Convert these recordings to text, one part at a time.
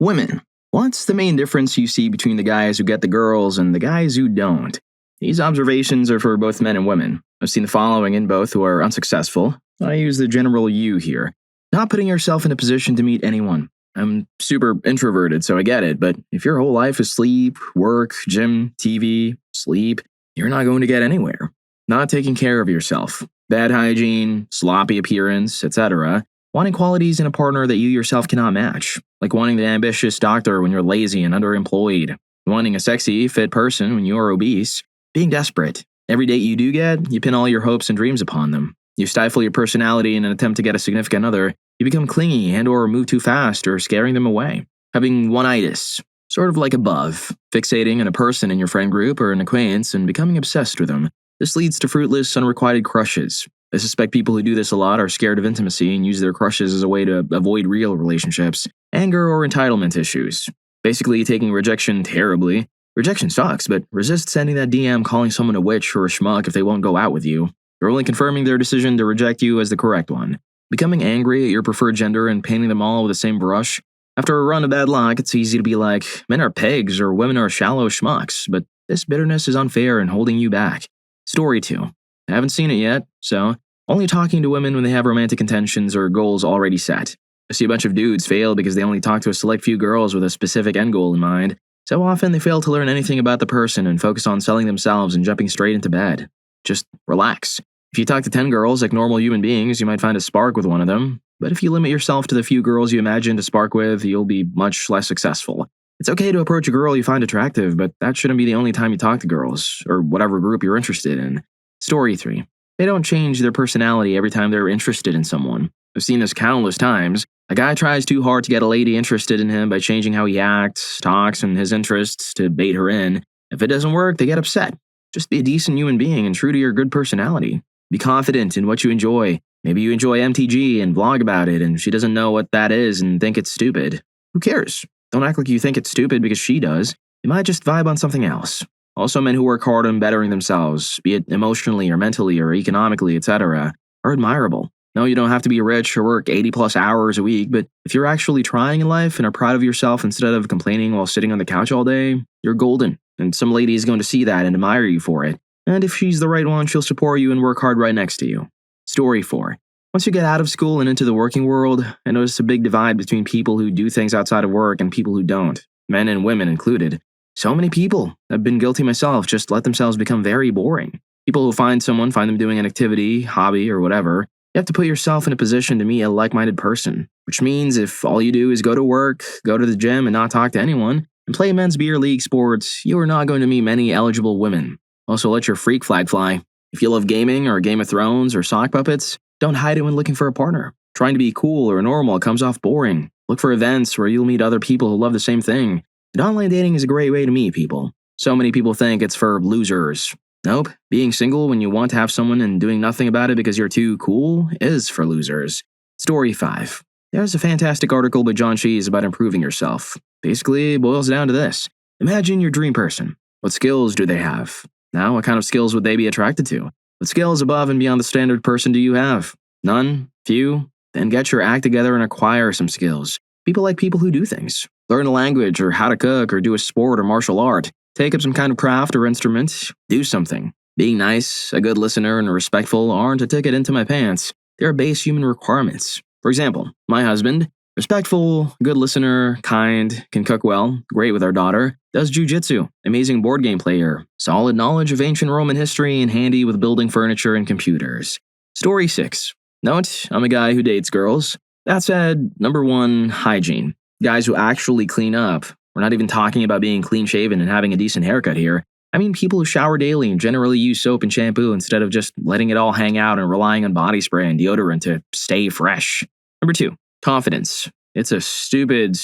Women. What's the main difference you see between the guys who get the girls and the guys who don't? These observations are for both men and women. I've seen the following in both who are unsuccessful. I use the general you here. Not putting yourself in a position to meet anyone. I'm super introverted, so I get it, but if your whole life is sleep, work, gym, TV, sleep, you're not going to get anywhere. Not taking care of yourself. Bad hygiene, sloppy appearance, etc. Wanting qualities in a partner that you yourself cannot match. Like wanting the ambitious doctor when you're lazy and underemployed. Wanting a sexy, fit person when you are obese. Being desperate. Every date you do get, you pin all your hopes and dreams upon them. You stifle your personality in an attempt to get a significant other. You become clingy and or move too fast or scaring them away. Having one-itis. Sort of like above. Fixating on a person in your friend group or an acquaintance and becoming obsessed with them. This leads to fruitless, unrequited crushes. I suspect people who do this a lot are scared of intimacy and use their crushes as a way to avoid real relationships, anger, or entitlement issues. Basically, taking rejection terribly. Rejection sucks, but resist sending that DM calling someone a witch or a schmuck if they won't go out with you. You're only confirming their decision to reject you as the correct one. Becoming angry at your preferred gender and painting them all with the same brush. After a run of bad luck, it's easy to be like, men are pigs or women are shallow schmucks, but this bitterness is unfair and holding you back. Story 2. I haven't seen it yet, so only talking to women when they have romantic intentions or goals already set. I see a bunch of dudes fail because they only talk to a select few girls with a specific end goal in mind. So often they fail to learn anything about the person and focus on selling themselves and jumping straight into bed. Just relax. If you talk to 10 girls like normal human beings, you might find a spark with one of them. But if you limit yourself to the few girls you imagine to spark with, you'll be much less successful. It's okay to approach a girl you find attractive, but that shouldn't be the only time you talk to girls, or whatever group you're interested in. Story 3. They don't change their personality every time they're interested in someone. I've seen this countless times. A guy tries too hard to get a lady interested in him by changing how he acts, talks, and his interests to bait her in. If it doesn't work, they get upset. Just be a decent human being and true to your good personality. Be confident in what you enjoy. Maybe you enjoy MTG and vlog about it and she doesn't know what that is and think it's stupid. Who cares? Don't act like you think it's stupid because she does. You might just vibe on something else. Also, men who work hard on bettering themselves, be it emotionally or mentally or economically, etc., are admirable. No, you don't have to be rich or work 80+ hours a week, but if you're actually trying in life and are proud of yourself instead of complaining while sitting on the couch all day, you're golden, and some lady is going to see that and admire you for it. And if she's the right one, she'll support you and work hard right next to you. Story 4. Once you get out of school and into the working world, I noticed a big divide between people who do things outside of work and people who don't, men and women included. So many people, I've been guilty myself, just let themselves become very boring. People who find someone, find them doing an activity, hobby, or whatever. You have to put yourself in a position to meet a like-minded person, which means if all you do is go to work, go to the gym, and not talk to anyone, and play men's beer league sports, you are not going to meet many eligible women. Also, let your freak flag fly. If you love gaming or Game of Thrones or sock puppets, don't hide it when looking for a partner. Trying to be cool or normal comes off boring. Look for events where you'll meet other people who love the same thing. And online dating is a great way to meet people. So many people think it's for losers. Nope, being single when you want to have someone and doing nothing about it because you're too cool is for losers. Story 5. There's a fantastic article by John Cheese about improving yourself. Basically, it boils down to this. Imagine your dream person. What skills do they have? Now, what kind of skills would they be attracted to? What skills above and beyond the standard person do you have? None? Few? Then get your act together and acquire some skills. People like people who do things. Learn a language or how to cook or do a sport or martial art. Take up some kind of craft or instrument. Do something. Being nice, a good listener, and respectful aren't a ticket into my pants. They're base human requirements. For example, my husband, respectful, good listener, kind, can cook well, great with our daughter, does jujitsu, amazing board game player, solid knowledge of ancient Roman history, and handy with building furniture and computers. Story 6. Note, I'm a guy who dates girls. That said, number 1, hygiene. Guys who actually clean up. We're not even talking about being clean-shaven and having a decent haircut here. I mean people who shower daily and generally use soap and shampoo instead of just letting it all hang out and relying on body spray and deodorant to stay fresh. Number 2, confidence. It's a stupid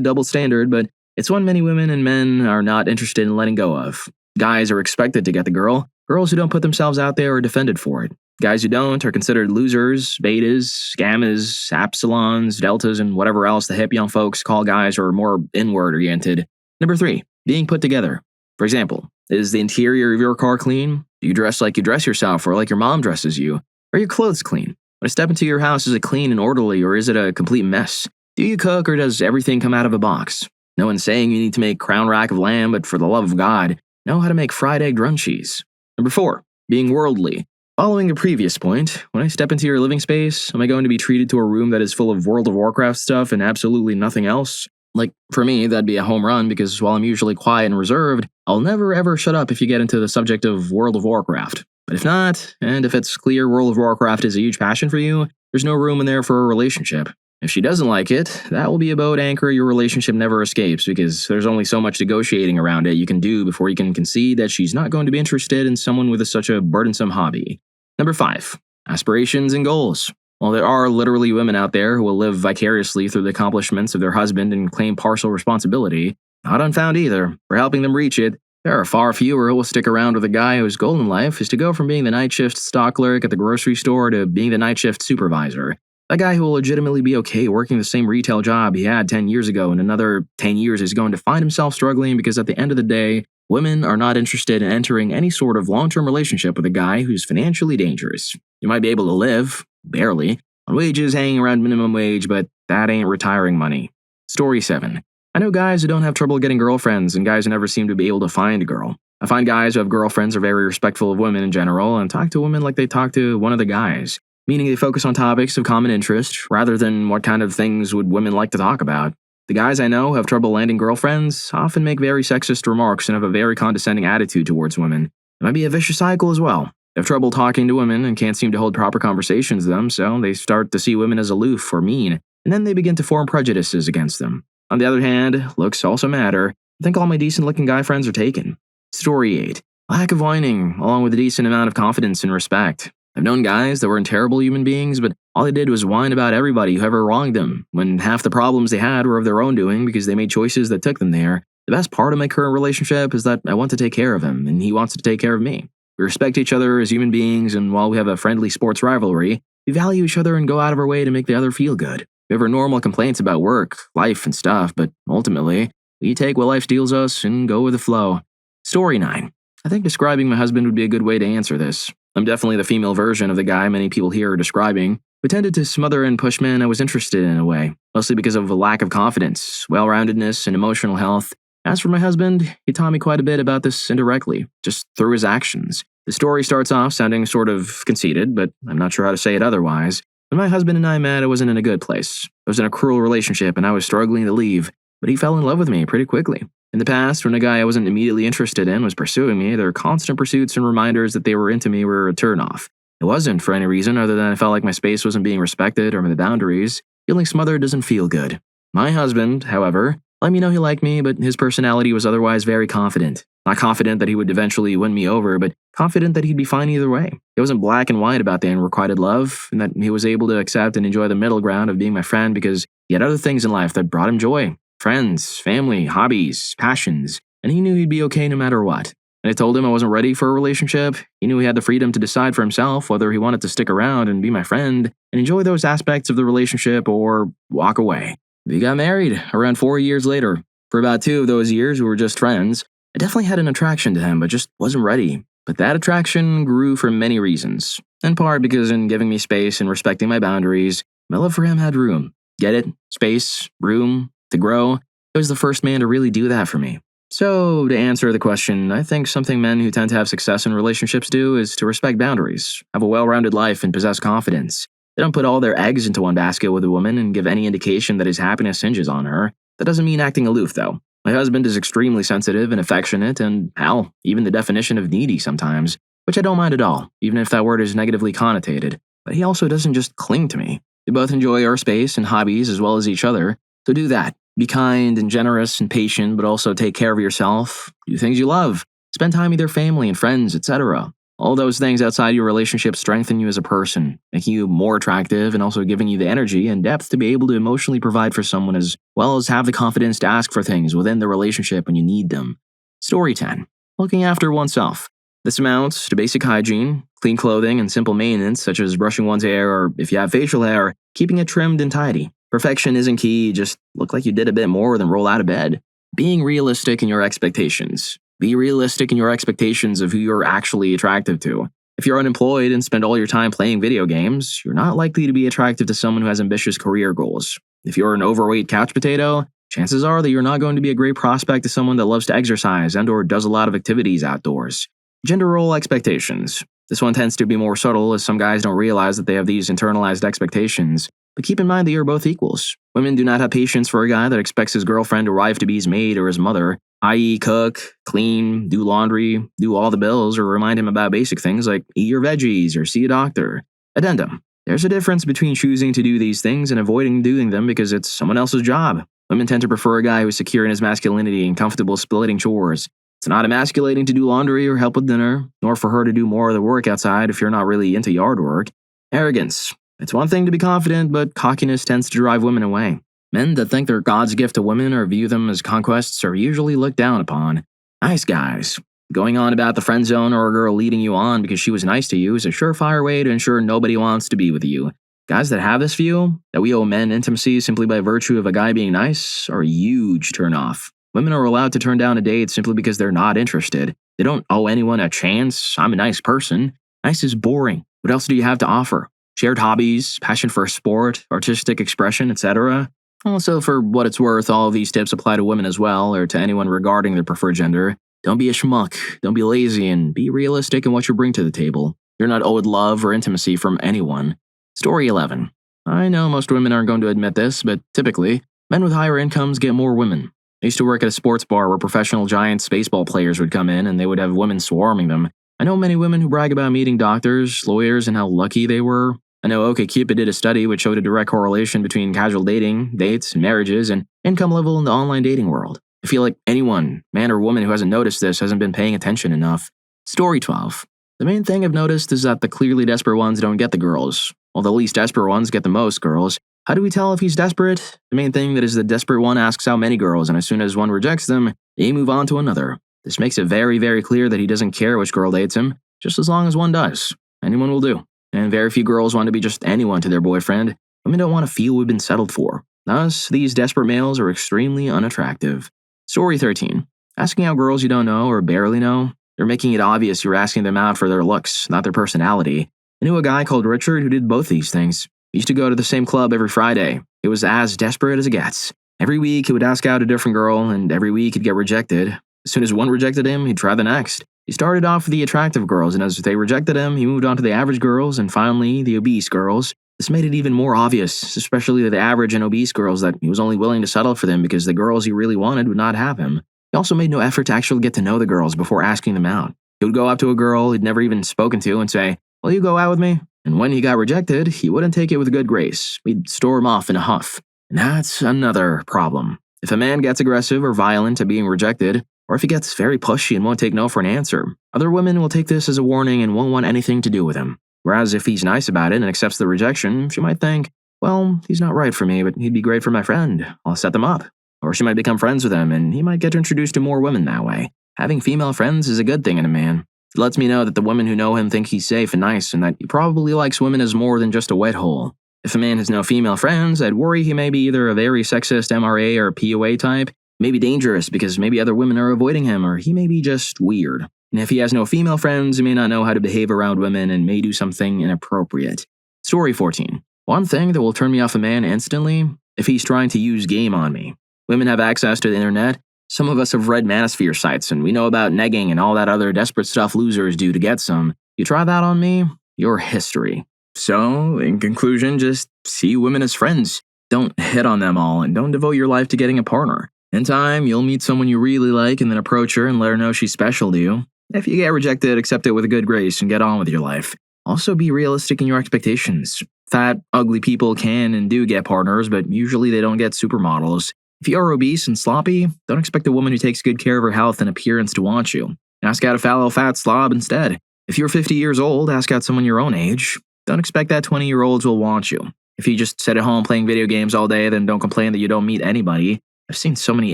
double standard, but it's one many women and men are not interested in letting go of. Guys are expected to get the girl. Girls who don't put themselves out there are defended for it. Guys who don't are considered losers, betas, gammas, epsilons, deltas, and whatever else the hip young folks call guys who are more inward-oriented. Number 3, being put together. For example, is the interior of your car clean? Do you dress like you dress yourself or like your mom dresses you? Are your clothes clean? When I step into your house, is it clean and orderly or is it a complete mess? Do you cook or does everything come out of a box? No one's saying you need to make crown rack of lamb, but for the love of God, know how to make fried egg drunchies. Number 4. Being worldly. Following the previous point, when I step into your living space, am I going to be treated to a room that is full of World of Warcraft stuff and absolutely nothing else? Like, for me, that'd be a home run because while I'm usually quiet and reserved, I'll never ever shut up if you get into the subject of World of Warcraft. But if not, and if it's clear World of Warcraft is a huge passion for you, there's no room in there for a relationship. If she doesn't like it, that will be a boat anchor your relationship never escapes because there's only so much negotiating around it you can do before you can concede that she's not going to be interested in someone with such a burdensome hobby. Number 5. Aspirations and goals. While there are literally women out there who will live vicariously through the accomplishments of their husband and claim partial responsibility, not unfound either, for helping them reach it, there are far fewer who will stick around with a guy whose goal in life is to go from being the night shift stock clerk at the grocery store to being the night shift supervisor. A guy who will legitimately be okay working the same retail job he had 10 years ago in another 10 years is going to find himself struggling because at the end of the day, women are not interested in entering any sort of long-term relationship with a guy who's financially dangerous. You might be able to live, barely, on wages hanging around minimum wage, but that ain't retiring money. Story 7. I know guys who don't have trouble getting girlfriends and guys who never seem to be able to find a girl. I find guys who have girlfriends are very respectful of women in general and talk to women like they talk to one of the guys, meaning they focus on topics of common interest rather than what kind of things would women like to talk about. The guys I know who have trouble landing girlfriends often make very sexist remarks and have a very condescending attitude towards women. It might be a vicious cycle as well. They have trouble talking to women and can't seem to hold proper conversations with them, so they start to see women as aloof or mean, and then they begin to form prejudices against them. On the other hand, looks also matter. I think all my decent-looking guy friends are taken. Story 8. Lack of whining, along with a decent amount of confidence and respect. I've known guys that weren't terrible human beings, but all they did was whine about everybody who ever wronged them, when half the problems they had were of their own doing because they made choices that took them there. The best part of my current relationship is that I want to take care of him, and he wants to take care of me. We respect each other as human beings, and while we have a friendly sports rivalry, we value each other and go out of our way to make the other feel good. We have our normal complaints about work, life, and stuff, but ultimately, we take what life deals us and go with the flow. Story 9. I think describing my husband would be a good way to answer this. I'm definitely the female version of the guy many people here are describing, who tended to smother and push men I was interested in a way, mostly because of a lack of confidence, well-roundedness, and emotional health. As for my husband, he taught me quite a bit about this indirectly, just through his actions. The story starts off sounding sort of conceited, but I'm not sure how to say it otherwise. When my husband and I met, I wasn't in a good place. I was in a cruel relationship and I was struggling to leave, but he fell in love with me pretty quickly. In the past, when a guy I wasn't immediately interested in was pursuing me, their constant pursuits and reminders that they were into me were a turnoff. It wasn't for any reason other than I felt like my space wasn't being respected or my boundaries. Feeling smothered doesn't feel good. My husband, however, let me know he liked me, but his personality was otherwise very confident. Not confident that he would eventually win me over, but confident that he'd be fine either way. He wasn't black and white about the unrequited love, and that he was able to accept and enjoy the middle ground of being my friend because he had other things in life that brought him joy. Friends, family, hobbies, passions, and he knew he'd be okay no matter what. When I told him I wasn't ready for a relationship, he knew he had the freedom to decide for himself whether he wanted to stick around and be my friend and enjoy those aspects of the relationship or walk away. We got married around 4 years later. For about 2 of those years, we were just friends. I definitely had an attraction to him, but just wasn't ready. But that attraction grew for many reasons. In part because in giving me space and respecting my boundaries, my love for him had room. Get it? Space, room, to grow. He was the first man to really do that for me. So, to answer the question, I think something men who tend to have success in relationships do is to respect boundaries, have a well-rounded life, and possess confidence. They don't put all their eggs into one basket with a woman and give any indication that his happiness hinges on her. That doesn't mean acting aloof, though. My husband is extremely sensitive and affectionate and, hell, even the definition of needy sometimes, which I don't mind at all, even if that word is negatively connotated. But he also doesn't just cling to me. We both enjoy our space and hobbies as well as each other, so do that. Be kind and generous and patient, but also take care of yourself. Do things you love. Spend time with your family and friends, etc. All those things outside your relationship strengthen you as a person, making you more attractive and also giving you the energy and depth to be able to emotionally provide for someone as well as have the confidence to ask for things within the relationship when you need them. Story 10. Looking after oneself. This amounts to basic hygiene, clean clothing, and simple maintenance such as brushing one's hair or, if you have facial hair, keeping it trimmed and tidy. Perfection isn't key, just look like you did a bit more than roll out of bed. Being realistic in your expectations. Be realistic in your expectations of who you're actually attractive to. If you're unemployed and spend all your time playing video games, you're not likely to be attractive to someone who has ambitious career goals. If you're an overweight couch potato, chances are that you're not going to be a great prospect to someone that loves to exercise and or does a lot of activities outdoors. Gender role expectations. This one tends to be more subtle as some guys don't realize that they have these internalized expectations. But keep in mind that you're both equals. Women do not have patience for a guy that expects his girlfriend or wife to be his maid or his mother, i.e. cook, clean, do laundry, do all the bills, or remind him about basic things like eat your veggies or see a doctor. Addendum. There's a difference between choosing to do these things and avoiding doing them because it's someone else's job. Women tend to prefer a guy who is secure in his masculinity and comfortable splitting chores. It's not emasculating to do laundry or help with dinner, nor for her to do more of the work outside if you're not really into yard work. Arrogance. It's one thing to be confident, but cockiness tends to drive women away. Men that think they're God's gift to women or view them as conquests are usually looked down upon. Nice guys. Going on about the friend zone or a girl leading you on because she was nice to you is a surefire way to ensure nobody wants to be with you. Guys that have this view, that we owe men intimacy simply by virtue of a guy being nice, are a huge turnoff. Women are allowed to turn down a date simply because they're not interested. They don't owe anyone a chance. I'm a nice person. Nice is boring. What else do you have to offer? Shared hobbies, passion for a sport, artistic expression, etc. Also, for what it's worth, all of these tips apply to women as well, or to anyone regarding their preferred gender. Don't be a schmuck, don't be lazy, and be realistic in what you bring to the table. You're not owed love or intimacy from anyone. Story 11. I know most women aren't going to admit this, but typically, men with higher incomes get more women. I used to work at a sports bar where professional Giants baseball players would come in and they would have women swarming them. I know many women who brag about meeting doctors, lawyers, and how lucky they were. I know OkCupid did a study which showed a direct correlation between casual dating, dates, marriages, and income level in the online dating world. I feel like anyone, man or woman, who hasn't noticed this hasn't been paying attention enough. Story 12. The main thing I've noticed is that the clearly desperate ones don't get the girls, while the least desperate ones get the most girls. How do we tell if he's desperate? The main thing that is the desperate one asks out many girls, and as soon as one rejects them, they move on to another. This makes it very, very clear that he doesn't care which girl dates him, just as long as one does. Anyone will do. And very few girls want to be just anyone to their boyfriend. Women don't want to feel we've been settled for. Thus, these desperate males are extremely unattractive. Story 13. Asking out girls you don't know or barely know. They're making it obvious you're asking them out for their looks, not their personality. I knew a guy called Richard who did both these things. He used to go to the same club every Friday. It was as desperate as it gets. Every week, he would ask out a different girl, and every week he'd get rejected. As soon as one rejected him, he'd try the next. He started off with the attractive girls, and as they rejected him, he moved on to the average girls, and finally, the obese girls. This made it even more obvious, especially to the average and obese girls, that he was only willing to settle for them because the girls he really wanted would not have him. He also made no effort to actually get to know the girls before asking them out. He would go up to a girl he'd never even spoken to and say, "Will you go out with me?" And when he got rejected, he wouldn't take it with good grace. He'd storm off in a huff. And that's another problem. If a man gets aggressive or violent at being rejected, or if he gets very pushy and won't take no for an answer, other women will take this as a warning and won't want anything to do with him. Whereas if he's nice about it and accepts the rejection, she might think, well, he's not right for me, but he'd be great for my friend. I'll set them up. Or she might become friends with him, and he might get introduced to more women that way. Having female friends is a good thing in a man. It lets me know that the women who know him think he's safe and nice, and that he probably likes women as more than just a wet hole. If a man has no female friends, I'd worry he may be either a very sexist MRA or POA type, maybe dangerous because maybe other women are avoiding him, or he may be just weird. And if he has no female friends, he may not know how to behave around women and may do something inappropriate. Story 14. One thing that will turn me off a man instantly, if he's trying to use game on me. Women have access to the internet. Some of us have read manosphere sites, and we know about negging and all that other desperate stuff losers do to get some. You try that on me, you're history. So, in conclusion, just see women as friends. Don't hit on them all, and don't devote your life to getting a partner. In time, you'll meet someone you really like and then approach her and let her know she's special to you. If you get rejected, accept it with a good grace and get on with your life. Also, be realistic in your expectations. Fat, ugly people can and do get partners, but usually they don't get supermodels. If you are obese and sloppy, don't expect a woman who takes good care of her health and appearance to want you. Ask out a fallow fat slob instead. If you're 50 years old, ask out someone your own age. Don't expect that 20-year-olds will want you. If you just sit at home playing video games all day, then don't complain that you don't meet anybody. I've seen so many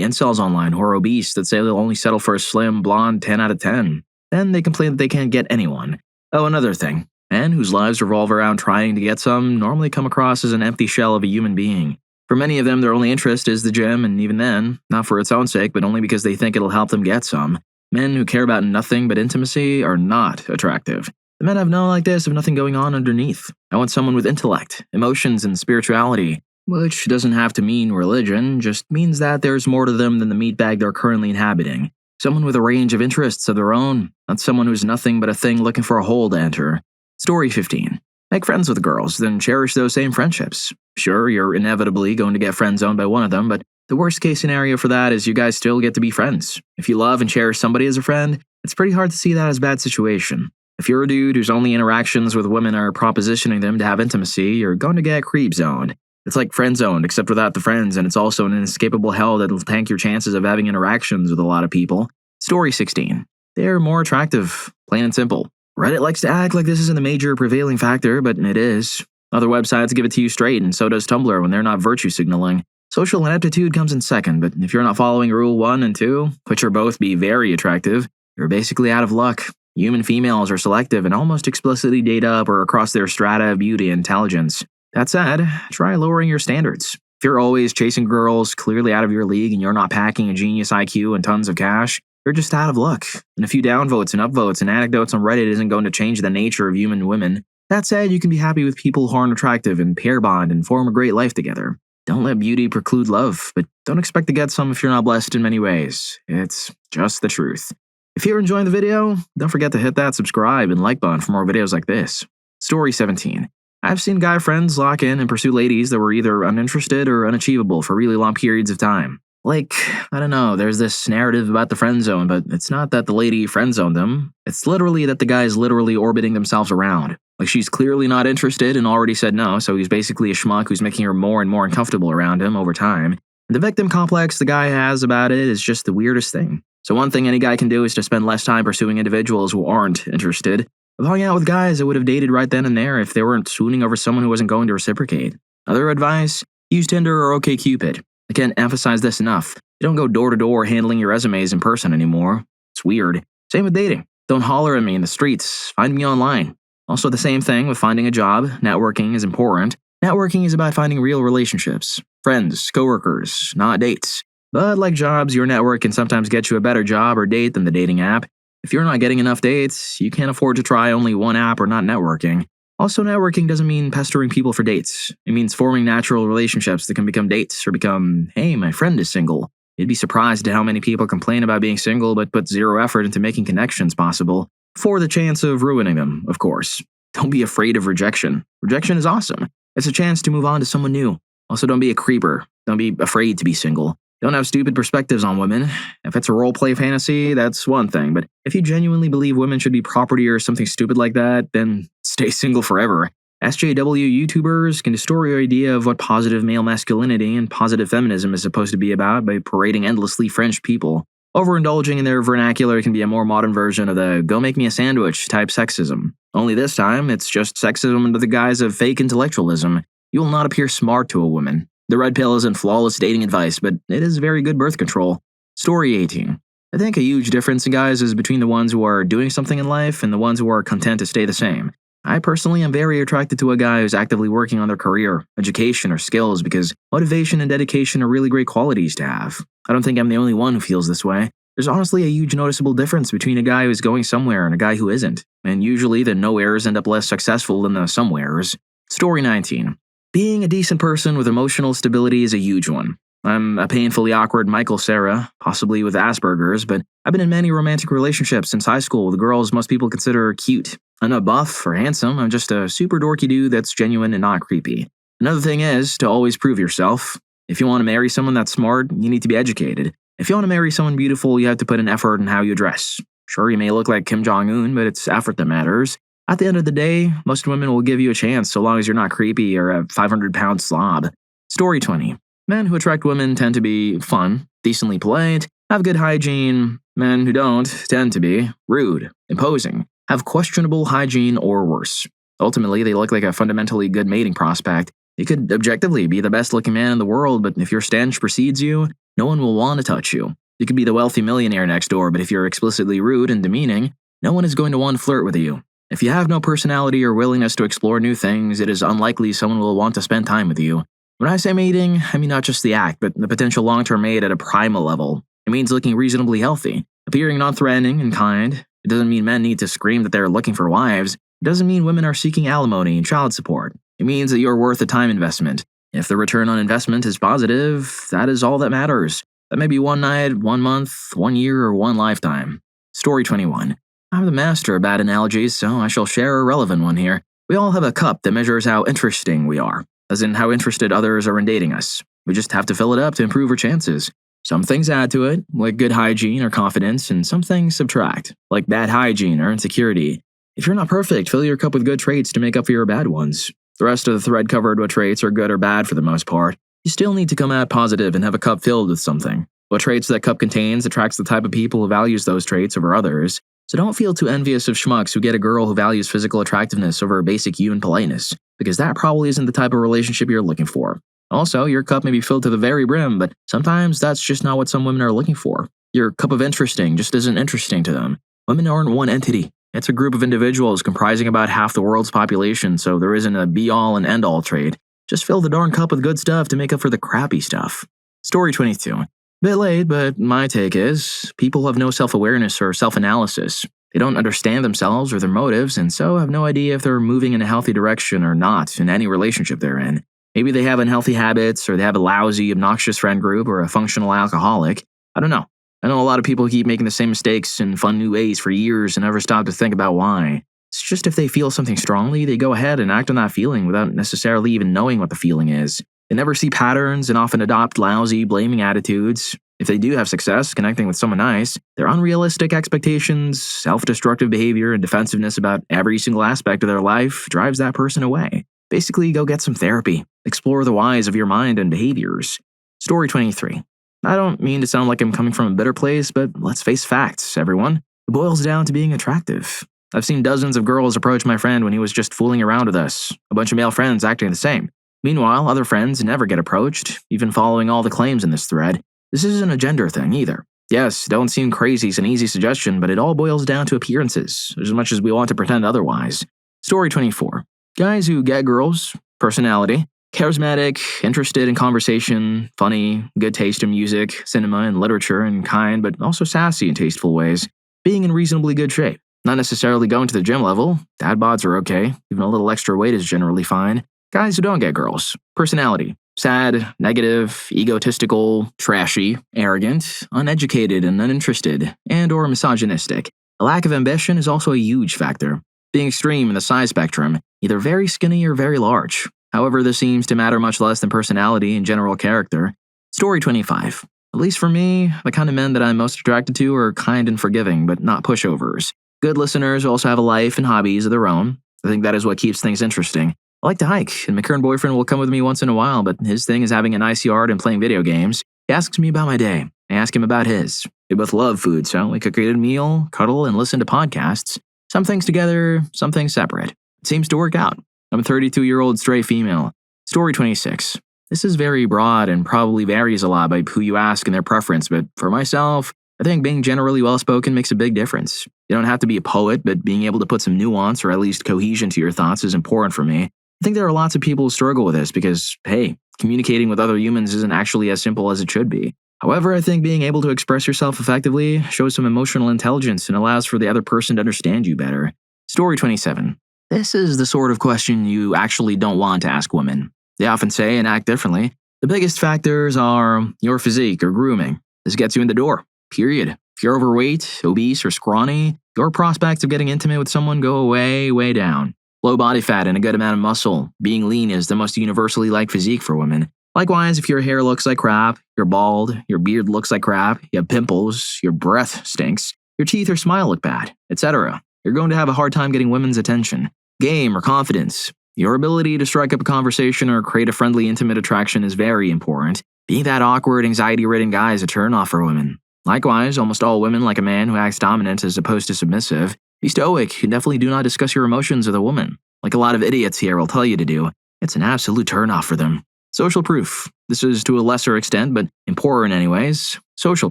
incels online who are obese that say they'll only settle for a slim, blonde 10 out of 10. Then they complain that they can't get anyone. Oh, another thing. Men whose lives revolve around trying to get some normally come across as an empty shell of a human being. For many of them, their only interest is the gym, and even then, not for its own sake, but only because they think it'll help them get some. Men who care about nothing but intimacy are not attractive. The men I've known like this have nothing going on underneath. I want someone with intellect, emotions, and spirituality. Which doesn't have to mean religion, just means that there's more to them than the meat bag they're currently inhabiting. Someone with a range of interests of their own, not someone who's nothing but a thing looking for a hole to enter. Story 15. Make friends with girls, then cherish those same friendships. Sure, you're inevitably going to get friend-zoned by one of them, but the worst-case scenario for that is you guys still get to be friends. If you love and cherish somebody as a friend, it's pretty hard to see that as a bad situation. If you're a dude whose only interactions with women are propositioning them to have intimacy, you're going to get creep-zoned. It's like friend-zoned, except without the friends, and it's also an inescapable hell that'll tank your chances of having interactions with a lot of people. Story 16. They're more attractive, plain and simple. Reddit likes to act like this isn't a major prevailing factor, but it is. Other websites give it to you straight, and so does Tumblr when they're not virtue signaling. Social ineptitude comes in second, but if you're not following Rule 1 and 2, which are both be very attractive, you're basically out of luck. Human females are selective and almost explicitly date up or across their strata of beauty and intelligence. That said, try lowering your standards. If you're always chasing girls clearly out of your league and you're not packing a genius IQ and tons of cash, you're just out of luck. And a few downvotes and upvotes and anecdotes on Reddit isn't going to change the nature of human women. That said, you can be happy with people who aren't attractive and pair bond and form a great life together. Don't let beauty preclude love, but don't expect to get some if you're not blessed in many ways. It's just the truth. If you're enjoying the video, don't forget to hit that subscribe and like button for more videos like this. Story 17. I've seen guy friends lock in and pursue ladies that were either uninterested or unachievable for really long periods of time. Like, I don't know, there's this narrative about the friend zone, but it's not that the lady friend zoned them. It's literally that the guy's literally orbiting themselves around. Like, she's clearly not interested and already said no, so he's basically a schmuck who's making her more and more uncomfortable around him over time. And the victim complex the guy has about it is just the weirdest thing. So one thing any guy can do is to spend less time pursuing individuals who aren't interested, of hanging out with guys that would have dated right then and there if they weren't swooning over someone who wasn't going to reciprocate. Other advice? Use Tinder or OkCupid. I can't emphasize this enough. You don't go door to door handling your resumes in person anymore. It's weird. Same with dating. Don't holler at me in the streets. Find me online. Also the same thing with finding a job. Networking is important. Networking is about finding real relationships. Friends, coworkers, not dates. But like jobs, your network can sometimes get you a better job or date than the dating app. If you're not getting enough dates, you can't afford to try only one app or not networking. Also, networking doesn't mean pestering people for dates. It means forming natural relationships that can become dates or become, hey, my friend is single. You'd be surprised at how many people complain about being single but put zero effort into making connections possible, for the chance of ruining them, of course. Don't be afraid of rejection. Rejection is awesome. It's a chance to move on to someone new. Also, don't be a creeper. Don't be afraid to be single. Don't have stupid perspectives on women. If it's a roleplay fantasy, that's one thing, but if you genuinely believe women should be property or something stupid like that, then stay single forever. SJW YouTubers can distort your idea of what positive male masculinity and positive feminism is supposed to be about by parading endlessly French people. Overindulging in their vernacular can be a more modern version of the go make me a sandwich type sexism. Only this time, it's just sexism under the guise of fake intellectualism. You will not appear smart to a woman. The red pill isn't flawless dating advice, but it is very good birth control. Story 18. I think a huge difference in guys is between the ones who are doing something in life and the ones who are content to stay the same. I personally am very attracted to a guy who's actively working on their career, education, or skills because motivation and dedication are really great qualities to have. I don't think I'm the only one who feels this way. There's honestly a huge noticeable difference between a guy who's going somewhere and a guy who isn't, and usually the nowheres end up less successful than the somewheres. Story 19. Being a decent person with emotional stability is a huge one. I'm a painfully awkward Michael Cera, possibly with Asperger's, but I've been in many romantic relationships since high school with girls most people consider cute. I'm not buff or handsome, I'm just a super dorky dude that's genuine and not creepy. Another thing is to always prove yourself. If you want to marry someone that's smart, you need to be educated. If you want to marry someone beautiful, you have to put an effort in how you dress. Sure, you may look like Kim Jong-un, but it's effort that matters. At the end of the day, most women will give you a chance so long as you're not creepy or a 500-pound slob. Story 20. Men who attract women tend to be fun, decently polite, have good hygiene. Men who don't tend to be rude, imposing, have questionable hygiene or worse. Ultimately, they look like a fundamentally good mating prospect. You could objectively be the best-looking man in the world, but if your stench precedes you, no one will want to touch you. You could be the wealthy millionaire next door, but if you're explicitly rude and demeaning, no one is going to want to flirt with you. If you have no personality or willingness to explore new things, it is unlikely someone will want to spend time with you. When I say mating, I mean not just the act, but the potential long-term mate at a primal level. It means looking reasonably healthy, appearing non-threatening and kind. It doesn't mean men need to scream that they're looking for wives. It doesn't mean women are seeking alimony and child support. It means that you're worth the time investment. If the return on investment is positive, that is all that matters. That may be one night, 1 month, 1 year, or one lifetime. Story 21. I'm the master of bad analogies, so I shall share a relevant one here. We all have a cup that measures how interesting we are, as in how interested others are in dating us. We just have to fill it up to improve our chances. Some things add to it, like good hygiene or confidence, and some things subtract, like bad hygiene or insecurity. If you're not perfect, fill your cup with good traits to make up for your bad ones. The rest of the thread covered what traits are good or bad for the most part. You still need to come out positive and have a cup filled with something. What traits that cup contains attracts the type of people who values those traits over others. So don't feel too envious of schmucks who get a girl who values physical attractiveness over basic human politeness, because that probably isn't the type of relationship you're looking for. Also, your cup may be filled to the very brim, but sometimes that's just not what some women are looking for. Your cup of interesting just isn't interesting to them. Women aren't one entity. It's a group of individuals comprising about half the world's population, so there isn't a be-all and end-all trait. Just fill the darn cup with good stuff to make up for the crappy stuff. Story 22. Bit late, but my take is, people have no self-awareness or self-analysis. They don't understand themselves or their motives, and so have no idea if they're moving in a healthy direction or not in any relationship they're in. Maybe they have unhealthy habits, or they have a lousy, obnoxious friend group, or a functional alcoholic. I don't know. I know a lot of people keep making the same mistakes in fun new ways for years and never stop to think about why. It's just if they feel something strongly, they go ahead and act on that feeling without necessarily even knowing what the feeling is. They never see patterns and often adopt lousy, blaming attitudes. If they do have success connecting with someone nice, their unrealistic expectations, self-destructive behavior, and defensiveness about every single aspect of their life drives that person away. Basically, go get some therapy. Explore the whys of your mind and behaviors. Story 23. I don't mean to sound like I'm coming from a bitter place, but let's face facts, everyone. It boils down to being attractive. I've seen dozens of girls approach my friend when he was just fooling around with us, a bunch of male friends acting the same. Meanwhile, other friends never get approached, even following all the claims in this thread. This isn't a gender thing either. Yes, don't seem crazy is an easy suggestion, but it all boils down to appearances, as much as we want to pretend otherwise. Story 24. Guys who get girls, personality, charismatic, interested in conversation, funny, good taste in music, cinema, and literature, and kind, but also sassy in tasteful ways, being in reasonably good shape. Not necessarily going to the gym level, dad bods are okay, even a little extra weight is generally fine. Guys who don't get girls, personality, sad, negative, egotistical, trashy, arrogant, uneducated and uninterested, and or misogynistic. A lack of ambition is also a huge factor. Being extreme in the size spectrum, either very skinny or very large. However, this seems to matter much less than personality and general character. Story 25. At least for me, the kind of men that I'm most attracted to are kind and forgiving, but not pushovers. Good listeners who also have a life and hobbies of their own. I think that is what keeps things interesting. I like to hike, and my current boyfriend will come with me once in a while, but his thing is having a nice yard and playing video games. He asks me about my day. I ask him about his. We both love food, so we cook a good meal, cuddle, and listen to podcasts. Some things together, some things separate. It seems to work out. I'm a 32-year-old straight female. Story 26. This is very broad and probably varies a lot by who you ask and their preference, but for myself, I think being generally well-spoken makes a big difference. You don't have to be a poet, but being able to put some nuance or at least cohesion to your thoughts is important for me. I think there are lots of people who struggle with this because, hey, communicating with other humans isn't actually as simple as it should be. However, I think being able to express yourself effectively shows some emotional intelligence and allows for the other person to understand you better. Story 27. This is the sort of question you actually don't want to ask women. They often say and act differently. The biggest factors are your physique or grooming. This gets you in the door, period. If you're overweight, obese, or scrawny, your prospects of getting intimate with someone go way down. Low body fat and a good amount of muscle. Being lean is the most universally liked physique for women. Likewise, if your hair looks like crap, you're bald, your beard looks like crap, you have pimples, your breath stinks, your teeth or smile look bad, etc., you're going to have a hard time getting women's attention. Game or confidence. Your ability to strike up a conversation or create a friendly, intimate attraction is very important. Being that awkward, anxiety-ridden guy is a turn-off for women. Likewise, almost all women like a man who acts dominant as opposed to submissive. Be stoic and definitely do not discuss your emotions with a woman. Like a lot of idiots here will tell you to do, it's an absolute turn-off for them. Social proof. This is to a lesser extent, but important anyways. Social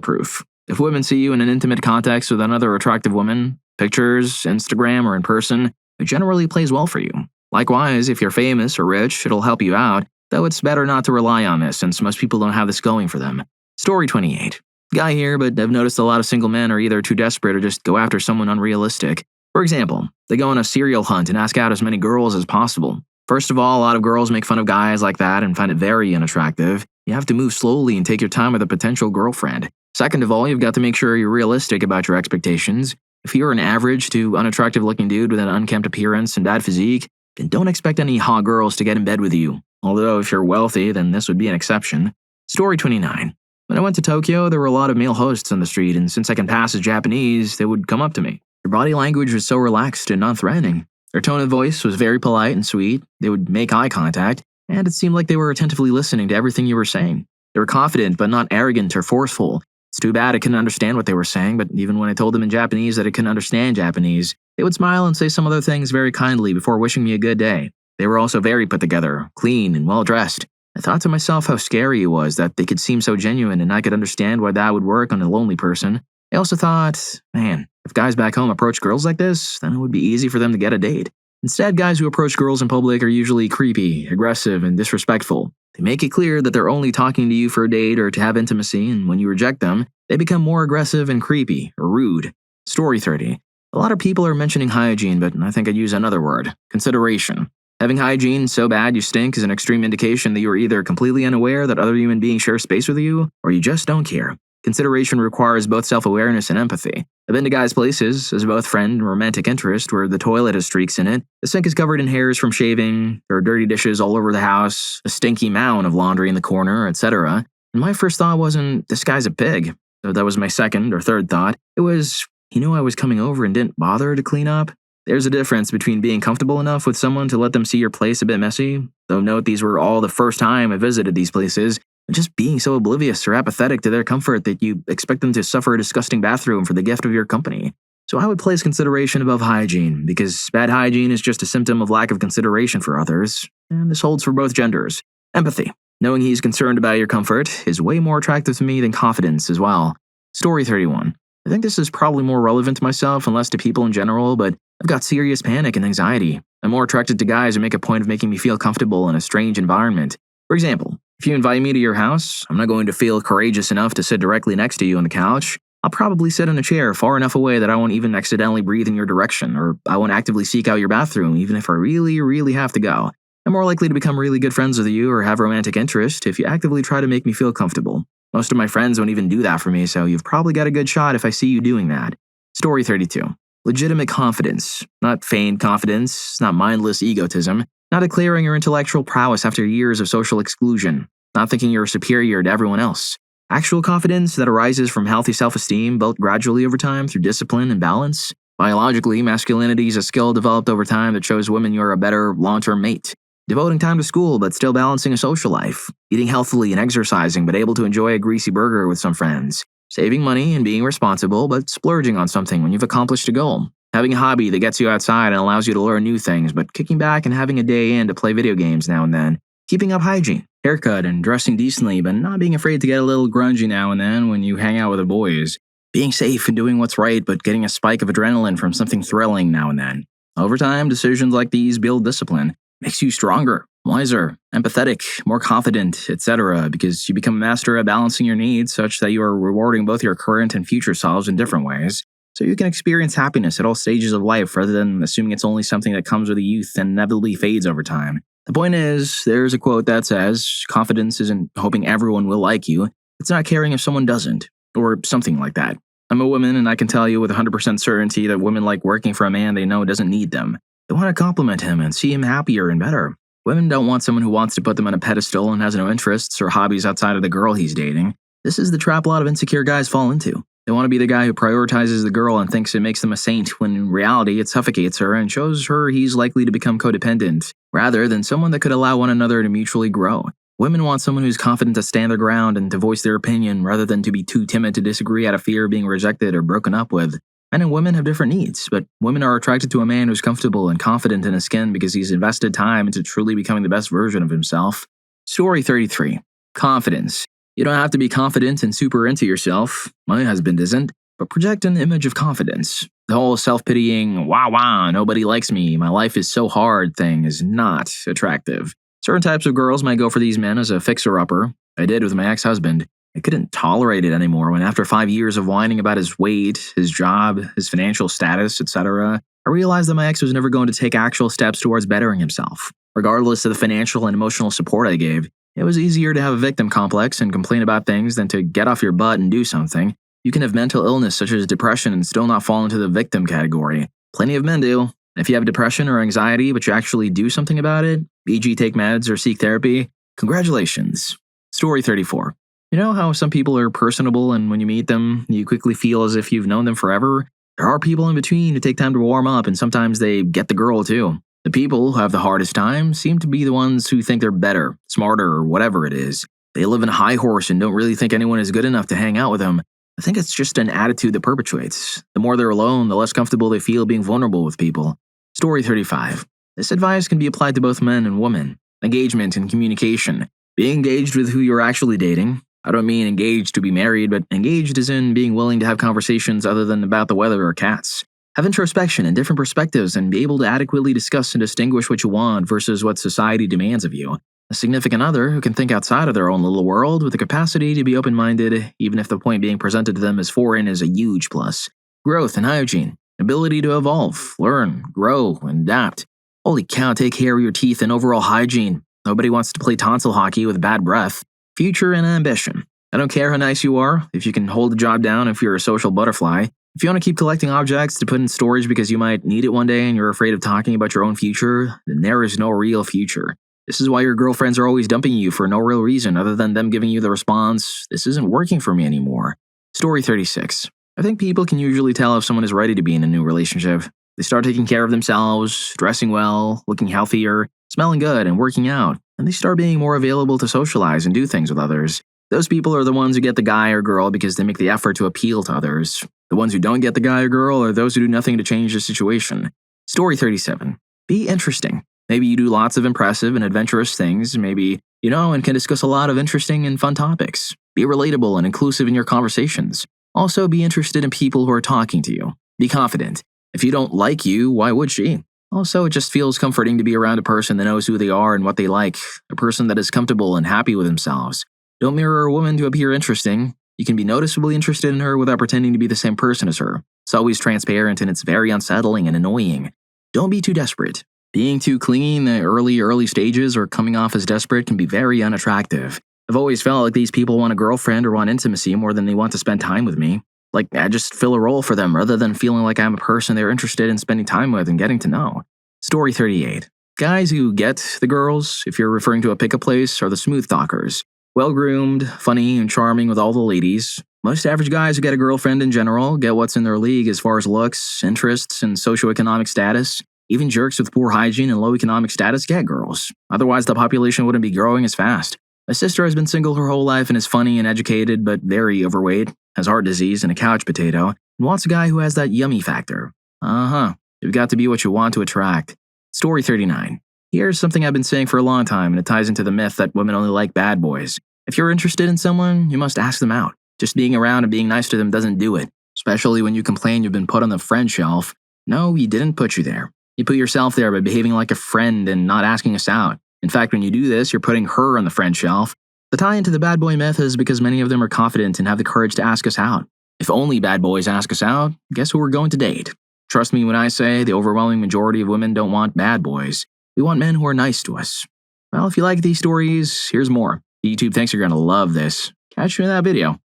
proof. If women see you in an intimate context with another attractive woman, pictures, Instagram, or in person, it generally plays well for you. Likewise, if you're famous or rich, it'll help you out, though it's better not to rely on this since most people don't have this going for them. Story 28. Guy here, but I've noticed a lot of single men are either too desperate or just go after someone unrealistic. For example, they go on a serial hunt and ask out as many girls as possible. First of all, a lot of girls make fun of guys like that and find it very unattractive. You have to move slowly and take your time with a potential girlfriend. Second of all, you've got to make sure you're realistic about your expectations. If you're an average to unattractive looking dude with an unkempt appearance and bad physique, then don't expect any hot girls to get in bed with you. Although if you're wealthy, then this would be an exception. Story 29. When I went to Tokyo, there were a lot of male hosts on the street, and since I can pass as Japanese, they would come up to me. Their body language was so relaxed and non-threatening. Their tone of voice was very polite and sweet. They would make eye contact, and it seemed like they were attentively listening to everything you were saying. They were confident, but not arrogant or forceful. It's too bad I couldn't understand what they were saying, but even when I told them in Japanese that I couldn't understand Japanese, they would smile and say some other things very kindly before wishing me a good day. They were also very put together, clean, and well-dressed. I thought to myself how scary it was that they could seem so genuine and I could understand why that would work on a lonely person. I also thought, man, if guys back home approach girls like this, then it would be easy for them to get a date. Instead, guys who approach girls in public are usually creepy, aggressive, and disrespectful. They make it clear that they're only talking to you for a date or to have intimacy, and when you reject them, they become more aggressive and creepy, or rude. Story 30. A lot of people are mentioning hygiene, but I think I'd use another word: consideration. Having hygiene so bad you stink is an extreme indication that you are either completely unaware that other human beings share space with you, or you just don't care. Consideration requires both self-awareness and empathy. I've been to guys' places, as both friend and romantic interest, where the toilet has streaks in it, the sink is covered in hairs from shaving, there are dirty dishes all over the house, a stinky mound of laundry in the corner, etc. And my first thought wasn't, this guy's a pig. So that was my second or third thought. It was, he knew I was coming over and didn't bother to clean up. There's a difference between being comfortable enough with someone to let them see your place a bit messy, though note these were all the first time I visited these places, and just being so oblivious or apathetic to their comfort that you expect them to suffer a disgusting bathroom for the gift of your company. So I would place consideration above hygiene, because bad hygiene is just a symptom of lack of consideration for others, and this holds for both genders. Empathy. Knowing he's concerned about your comfort is way more attractive to me than confidence as well. Story 31. I think this is probably more relevant to myself and less to people in general, but I've got serious panic and anxiety. I'm more attracted to guys who make a point of making me feel comfortable in a strange environment. For example, if you invite me to your house, I'm not going to feel courageous enough to sit directly next to you on the couch. I'll probably sit in a chair far enough away that I won't even accidentally breathe in your direction, or I won't actively seek out your bathroom even if I really, really have to go. I'm more likely to become really good friends with you or have romantic interest if you actively try to make me feel comfortable. Most of my friends won't even do that for me, so you've probably got a good shot if I see you doing that. Story 32. Legitimate confidence. Not feigned confidence, not mindless egotism, not declaring your intellectual prowess after years of social exclusion, not thinking you're superior to everyone else. Actual confidence that arises from healthy self-esteem built gradually over time through discipline and balance. Biologically, masculinity is a skill developed over time that shows women you're a better long-term mate. Devoting time to school but still balancing a social life. Eating healthily and exercising but able to enjoy a greasy burger with some friends. Saving money and being responsible but splurging on something when you've accomplished a goal. Having a hobby that gets you outside and allows you to learn new things but kicking back and having a day in to play video games now and then. Keeping up hygiene, haircut, and dressing decently but not being afraid to get a little grungy now and then when you hang out with the boys. Being safe and doing what's right but getting a spike of adrenaline from something thrilling now and then. Over time, decisions like these build discipline. Makes you stronger, wiser, empathetic, more confident, etc. because you become a master at balancing your needs such that you are rewarding both your current and future selves in different ways. So you can experience happiness at all stages of life rather than assuming it's only something that comes with youth and inevitably fades over time. The point is, there's a quote that says, confidence isn't hoping everyone will like you, it's not caring if someone doesn't, or something like that. I'm a woman and I can tell you with 100% certainty that women like working for a man they know doesn't need them. They want to compliment him and see him happier and better. Women don't want someone who wants to put them on a pedestal and has no interests or hobbies outside of the girl he's dating. This is the trap a lot of insecure guys fall into. They want to be the guy who prioritizes the girl and thinks it makes them a saint when in reality it suffocates her and shows her he's likely to become codependent, rather than someone that could allow one another to mutually grow. Women want someone who's confident to stand their ground and to voice their opinion rather than to be too timid to disagree out of fear of being rejected or broken up with. Men and women have different needs, but women are attracted to a man who's comfortable and confident in his skin because he's invested time into truly becoming the best version of himself. Story 33. Confidence. You don't have to be confident and super into yourself. My husband isn't, but project an image of confidence. The whole self-pitying, wah, nobody likes me, my life is so hard thing is not attractive. Certain types of girls might go for these men as a fixer-upper. I did with my ex-husband. I couldn't tolerate it anymore when after 5 years of whining about his weight, his job, his financial status, etc., I realized that my ex was never going to take actual steps towards bettering himself. Regardless of the financial and emotional support I gave, it was easier to have a victim complex and complain about things than to get off your butt and do something. You can have mental illness such as depression and still not fall into the victim category. Plenty of men do. If you have depression or anxiety but you actually do something about it, e.g. take meds or seek therapy, congratulations. Story 34. You know how some people are personable and when you meet them, you quickly feel as if you've known them forever? There are people in between who take time to warm up and sometimes they get the girl too. The people who have the hardest time seem to be the ones who think they're better, smarter, or whatever it is. They live in a high horse and don't really think anyone is good enough to hang out with them. I think it's just an attitude that perpetuates. The more they're alone, the less comfortable they feel being vulnerable with people. Story 35. This advice can be applied to both men and women. Engagement and communication. Be engaged with who you're actually dating. I don't mean engaged to be married, but engaged as in being willing to have conversations other than about the weather or cats. Have introspection and different perspectives and be able to adequately discuss and distinguish what you want versus what society demands of you. A significant other who can think outside of their own little world with the capacity to be open-minded, even if the point being presented to them as foreign, is a huge plus. Growth and hygiene. Ability to evolve, learn, grow, and adapt. Holy cow, take care of your teeth and overall hygiene. Nobody wants to play tonsil hockey with bad breath. Future and ambition. I don't care how nice you are, if you can hold the job down if you're a social butterfly. If you want to keep collecting objects to put in storage because you might need it one day and you're afraid of talking about your own future, then there is no real future. This is why your girlfriends are always dumping you for no real reason other than them giving you the response, "This isn't working for me anymore." Story 36. I think people can usually tell if someone is ready to be in a new relationship. They start taking care of themselves, dressing well, looking healthier, smelling good, and working out, and they start being more available to socialize and do things with others. Those people are the ones who get the guy or girl because they make the effort to appeal to others. The ones who don't get the guy or girl are those who do nothing to change the situation. Story 37. Be interesting. Maybe you do lots of impressive and adventurous things, maybe, and can discuss a lot of interesting and fun topics. Be relatable and inclusive in your conversations. Also, be interested in people who are talking to you. Be confident. If you don't like you, why would she? Also, it just feels comforting to be around a person that knows who they are and what they like, a person that is comfortable and happy with themselves. Don't mirror a woman to appear interesting. You can be noticeably interested in her without pretending to be the same person as her. It's always transparent and it's very unsettling and annoying. Don't be too desperate. Being too clingy in the early stages or coming off as desperate can be very unattractive. I've always felt like these people want a girlfriend or want intimacy more than they want to spend time with me. Like, I just fill a role for them rather than feeling like I'm a person they're interested in spending time with and getting to know. Story 38. Guys who get the girls, if you're referring to a pickup place, are the smooth talkers. Well-groomed, funny, and charming with all the ladies. Most average guys who get a girlfriend in general get what's in their league as far as looks, interests, and socioeconomic status. Even jerks with poor hygiene and low economic status get girls. Otherwise, the population wouldn't be growing as fast. My sister has been single her whole life and is funny and educated, but very overweight, has heart disease and a couch potato, and wants a guy who has that yummy factor. You've got to be what you want to attract. Story 39. Here's something I've been saying for a long time, and it ties into the myth that women only like bad boys. If you're interested in someone, you must ask them out. Just being around and being nice to them doesn't do it, especially when you complain you've been put on the friend shelf. No, he didn't put you there. You put yourself there by behaving like a friend and not asking us out. In fact, when you do this, you're putting her on the friend shelf. The tie into the bad boy myth is because many of them are confident and have the courage to ask us out. If only bad boys ask us out, guess who we're going to date? Trust me when I say the overwhelming majority of women don't want bad boys. We want men who are nice to us. Well, if you like these stories, here's more. YouTube thinks you're going to love this. Catch you in that video.